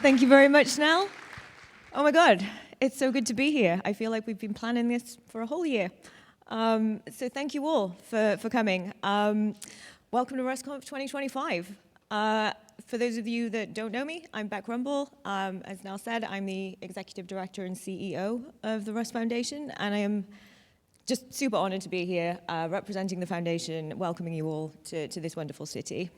Thank you very much, Nell. Oh my God, it's so good to be here. I feel like we've been planning this for a whole year. So thank you all for coming. Welcome to RustConf 2025. For those of you that don't know me, I'm Beck Rumbul. As Nell said, I'm the Executive Director and CEO of the Rust Foundation, and I am just super honored to be here representing the foundation, welcoming you all to this wonderful city.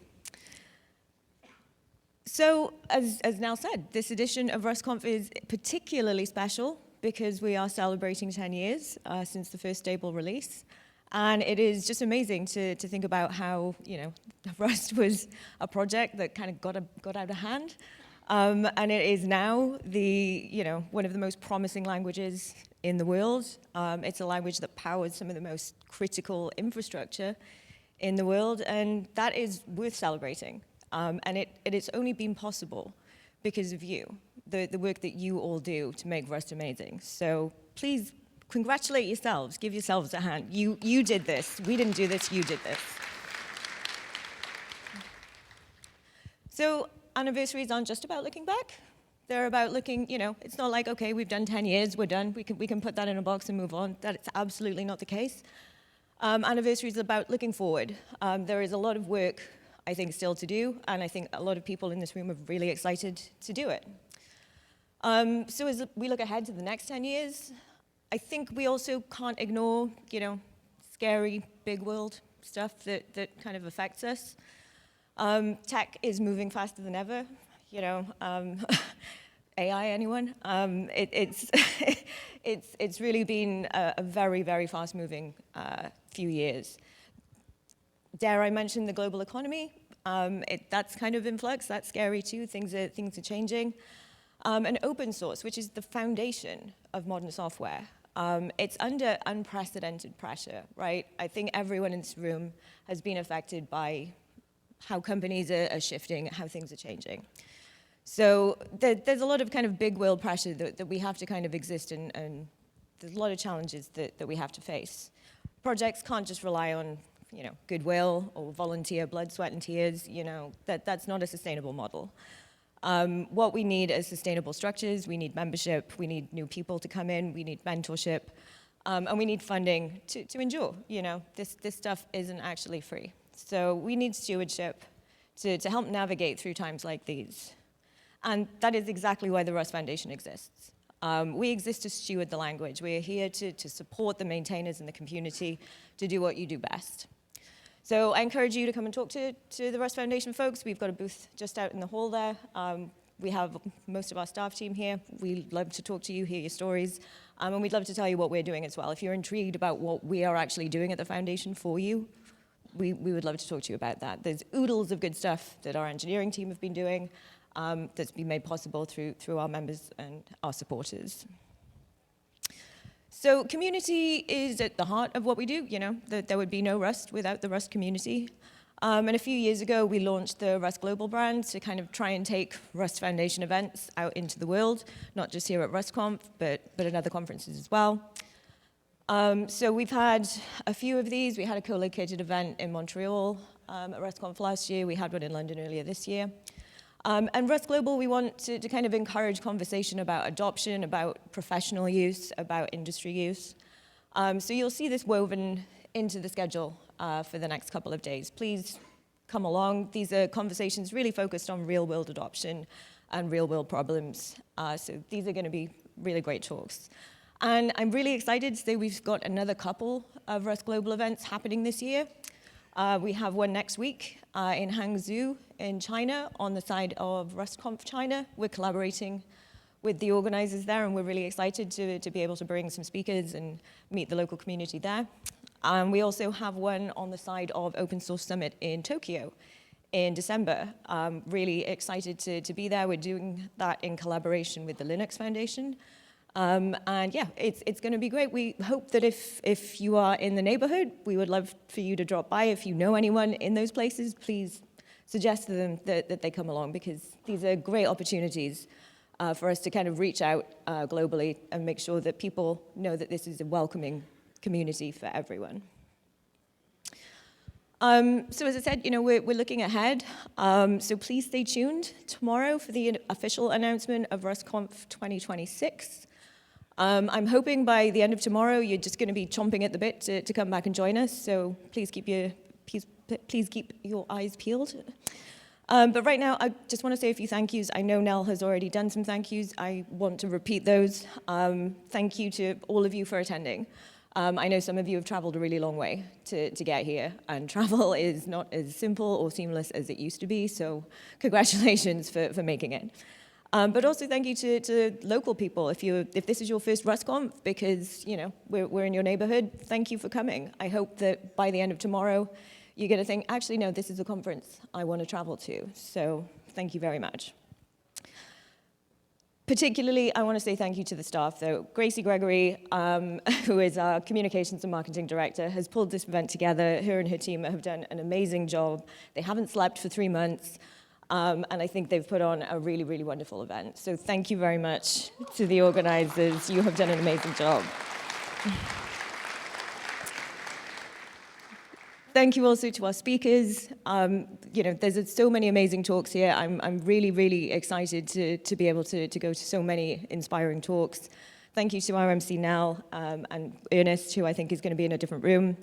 So, as Nell said, this edition of RustConf is particularly special because we are celebrating 10 years since the first stable release. And it is just amazing to think about how, Rust was a project that kind of got out of hand. And it is now one of the most promising languages in the world. It's a language that powers some of the most critical infrastructure in the world, and that is worth celebrating. And it's only been possible because of you, the work that you all do to make Rust amazing. So please congratulate yourselves, give yourselves a hand. You did this. We didn't do this, you did this. So anniversaries aren't just about looking back. They're about looking, it's not like, okay, we've done 10 years, we're done. We can put that in a box and move on. That's absolutely not the case. Anniversaries are about looking forward. There is a lot of work, I think, still to do, and I think a lot of people in this room are really excited to do it. So as we look ahead to the next 10 years, I think we also can't ignore, scary, big world stuff that kind of affects us. Tech is moving faster than ever, AI, anyone? It's really been a very, very fast-moving few years. Dare I mention the global economy? That's kind of in flux. That's scary too. Things are changing. And open source, which is the foundation of modern software, it's under unprecedented pressure, right? I think everyone in this room has been affected by how companies are shifting, how things are changing. So there's a lot of kind of big world pressure that we have to kind of exist in, and there's a lot of challenges that we have to face. Projects can't just rely on goodwill or volunteer blood, sweat, and tears. That's not a sustainable model. What we need is sustainable structures. We need membership. We need new people to come in. We need mentorship. And we need funding to endure. This stuff isn't actually free. So we need stewardship to help navigate through times like these. And that is exactly why the Rust Foundation exists. We exist to steward the language. We are here to support the maintainers and the community to do what you do best. So I encourage you to come and talk to the Rust Foundation folks. We've got a booth just out in the hall there. We have most of our staff team here. We'd love to talk to you, hear your stories, and we'd love to tell you what we're doing as well. If you're intrigued about what we are actually doing at the foundation for you, we would love to talk to you about that. There's oodles of good stuff that our engineering team have been doing that's been made possible through our members and our supporters. So community is at the heart of what we do. There would be no Rust without the Rust community. And a few years ago, we launched the Rust Global brand to kind of try and take Rust Foundation events out into the world, not just here at RustConf, but at other conferences as well. So we've had a few of these. We had a co-located event in Montreal at RustConf last year. We had one in London earlier this year. And Rust Global, we want to kind of encourage conversation about adoption, about professional use, about industry use. So you'll see this woven into the schedule for the next couple of days. Please come along. These are conversations really focused on real-world adoption and real-world problems. So these are going to be really great talks. And I'm really excited to say we've got another couple of Rust Global events happening this year. We have one next week in Hangzhou in China on the side of RustConf China. We're collaborating with the organizers there, and we're really excited to be able to bring some speakers and meet the local community there. We also have one on the side of Open Source Summit in Tokyo in December. Really excited to be there. We're doing that in collaboration with the Linux Foundation. And yeah, it's going to be great. We hope that if you are in the neighborhood, we would love for you to drop by. If you know anyone in those places, please suggest to them that they come along, because these are great opportunities for us to kind of reach out globally and make sure that people know that this is a welcoming community for everyone. So as I said, we're looking ahead. So please stay tuned tomorrow for the official announcement of RustConf 2026. I'm hoping by the end of tomorrow, you're just going to be chomping at the bit to come back and join us. So please keep your eyes peeled. But right now, I just want to say a few thank yous. I know Nell has already done some thank yous. I want to repeat those. Thank you to all of you for attending. I know some of you have traveled a really long way to get here, and travel is not as simple or seamless as it used to be, so congratulations for making it. But also thank you to local people. If this is your first RustConf, because we're in your neighborhood, thank you for coming. I hope that by the end of tomorrow, you're going to think, actually, no, this is a conference I want to travel to. So thank you very much. Particularly, I want to say thank you to the staff, though. Gracie Gregory, who is our communications and marketing director, has pulled this event together. Her and her team have done an amazing job. They haven't slept for 3 months, and I think they've put on a really, really wonderful event. So thank you very much to the organizers. You have done an amazing job. Thank you also to our speakers. There's so many amazing talks here. I'm really, really excited to be able to go to so many inspiring talks. Thank you to our MC Nell and Ernest, who I think is going to be in a different room.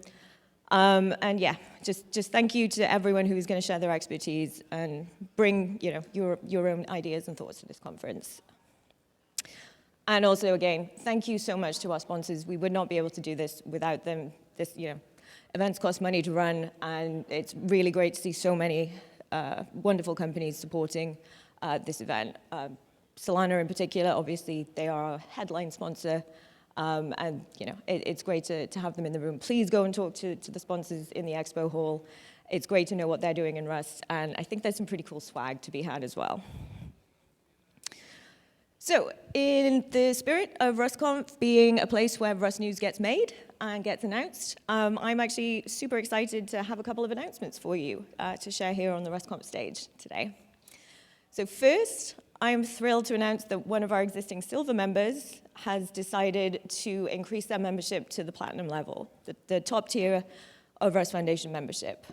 And yeah, just thank you to everyone who is going to share their expertise and bring your own ideas and thoughts to this conference. And also, again, thank you so much to our sponsors. We would not be able to do this without them. Events cost money to run, and it's really great to see so many wonderful companies supporting this event. Solana in particular, obviously, they are our headline sponsor, and it's great to have them in the room. Please go and talk to the sponsors in the expo hall. It's great to know what they're doing in Rust, and I think there's some pretty cool swag to be had as well. So, in the spirit of RustConf being a place where Rust news gets made and gets announced, I'm actually super excited to have a couple of announcements for you to share here on the RustConf stage today. So first, I am thrilled to announce that one of our existing silver members has decided to increase their membership to the platinum level, the top tier of Rust Foundation membership.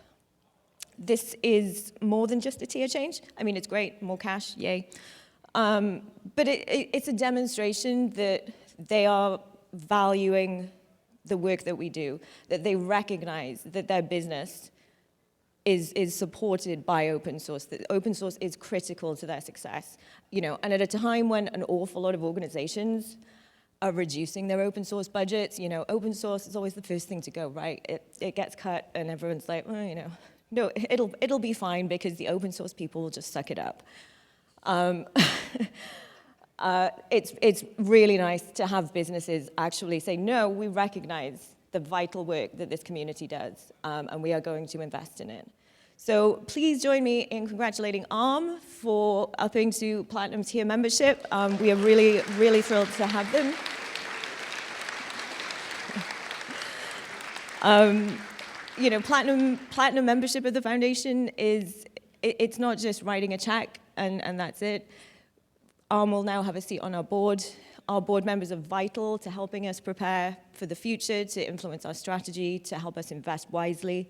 This is more than just a tier change. I mean, it's great, more cash, yay. But it's a demonstration that they are valuing the work that we do, that they recognize that their business is supported by open source, that open source is critical to their success. And at a time when an awful lot of organizations are reducing their open source budgets, open source is always the first thing to go, right? It gets cut and everyone's like, well, no, it'll be fine because the open source people will just suck it up. It's really nice to have businesses actually say, no, we recognize the vital work that this community does, and we are going to invest in it. So please join me in congratulating ARM for upping to platinum tier membership. We are really, really thrilled to have them. Platinum membership of the foundation it's not just writing a check and that's it. ARM will now have a seat on our board. Our board members are vital to helping us prepare for the future, to influence our strategy, to help us invest wisely,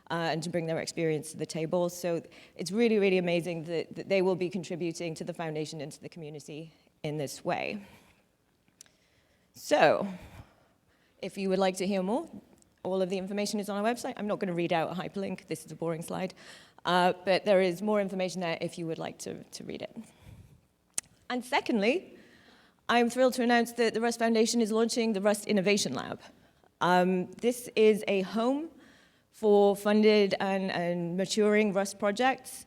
and to bring their experience to the table. So it's really, really amazing that they will be contributing to the foundation and to the community in this way. So if you would like to hear more, all of the information is on our website. I'm not going to read out a hyperlink. This is a boring slide. But there is more information there if you would like to read it. And secondly, I'm thrilled to announce that the Rust Foundation is launching the Rust Innovation Lab. This is a home for funded and maturing Rust projects.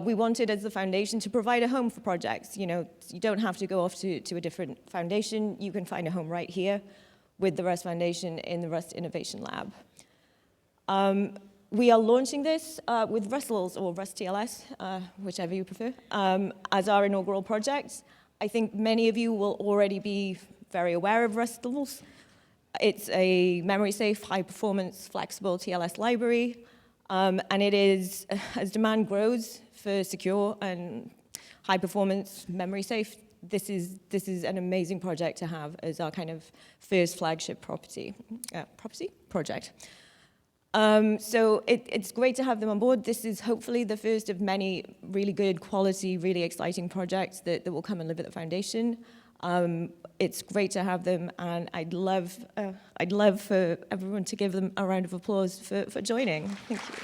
We wanted, as the foundation, to provide a home for projects. You don't have to go off to a different foundation. You can find a home right here with the Rust Foundation in the Rust Innovation Lab. We are launching this with Rustls, or Rust TLS, whichever you prefer, as our inaugural project. I think many of you will already be very aware of Rustls. It's a memory-safe, high-performance, flexible TLS library, and it is, as demand grows for secure and high-performance, memory-safe, this is an amazing project to have as our kind of first flagship project. So it's great to have them on board. This is hopefully the first of many really good quality, really exciting projects that will come and live at the foundation. It's great to have them, and I'd love for everyone to give them a round of applause for joining. Thank you.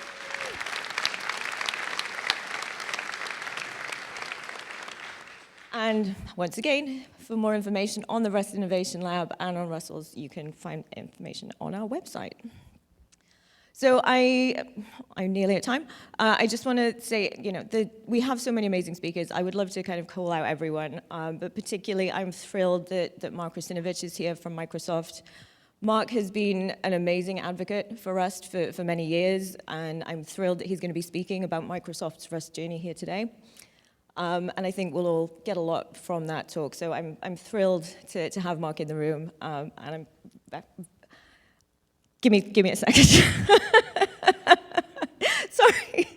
And once again, for more information on the Rust Innovation Lab and on Russell's, you can find information on our website. So I'm nearly at time. I just want to say, we have so many amazing speakers. I would love to kind of call out everyone, but particularly I'm thrilled that Mark Russinovich is here from Microsoft. Mark has been an amazing advocate for Rust for many years, and I'm thrilled that he's going to be speaking about Microsoft's Rust journey here today. And I think we'll all get a lot from that talk. So I'm thrilled to have Mark in the room, and I'm Give me a second. Sorry.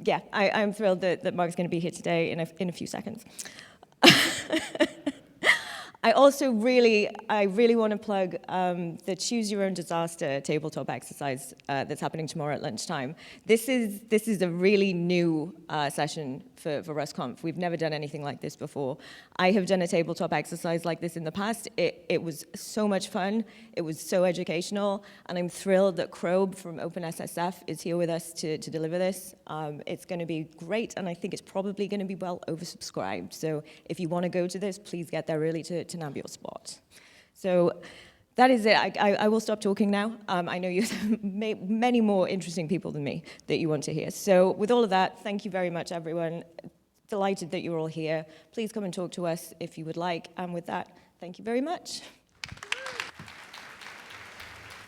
Yeah, I'm thrilled that Mark's going to be here today in a few seconds. I really want to plug the Choose Your Own Disaster tabletop exercise that's happening tomorrow at lunchtime. This is a really new session for RustConf. We've never done anything like this before. I have done a tabletop exercise like this in the past. It was so much fun. It was so educational, and I'm thrilled that Krob from OpenSSF is here with us to deliver this. It's going to be great, and I think it's probably going to be well oversubscribed. So if you want to go to this, please get there early to nab your spot. So that is it. I will stop talking now. I know you have many more interesting people than me that you want to hear. So with all of that, thank you very much, everyone. Delighted that you're all here. Please come and talk to us if you would like. And with that, thank you very much.